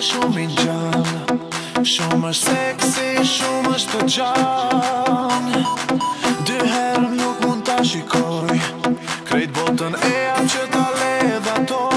shumë i gjallë, shumë është seksi, shumë është të gjallë. Dy herë nuk mund ta shikoj, krejt botën e jam që ta ledhatoj.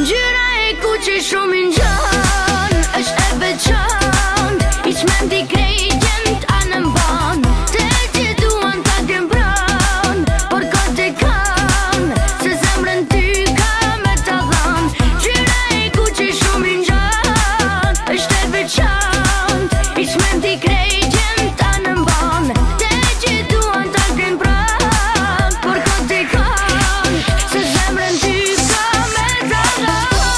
Gjyra e kuqe shumë i nxan, është e veçant, i qmen t'i krejtjen t'anë mban. Te që duan ta t'jem pran, por ka t'i kan, se zemrën ty ka me t'a dhan. Gjyra e kuqe shumë i nxan, është e veçant, i qmen t'i krejtjen t'anë mban. Te që duan ta t'jem pran, por ka t'i kan, se zemrën ty ka me t'a dhan.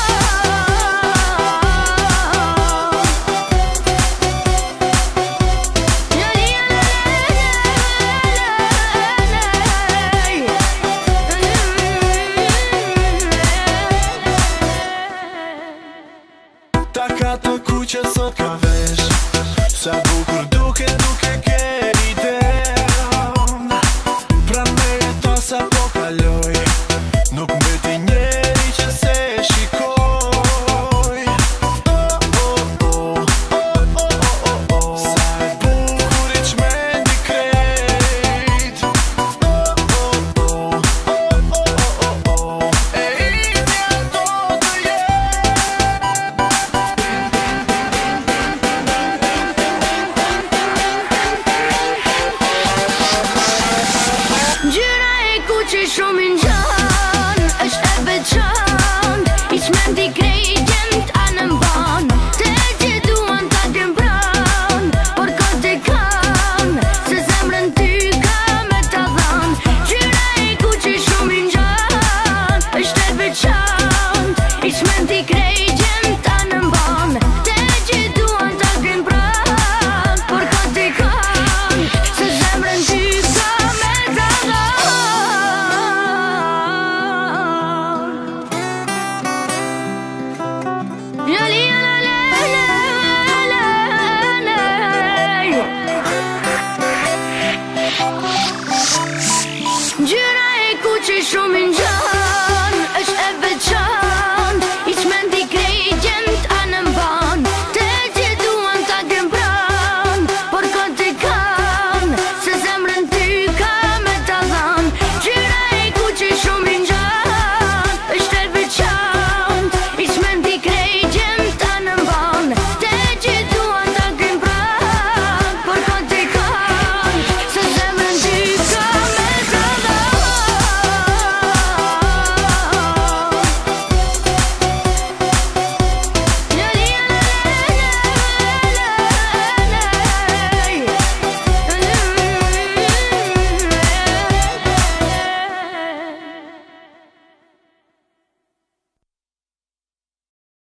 Ta ka të kuqe sot ka vesh, sa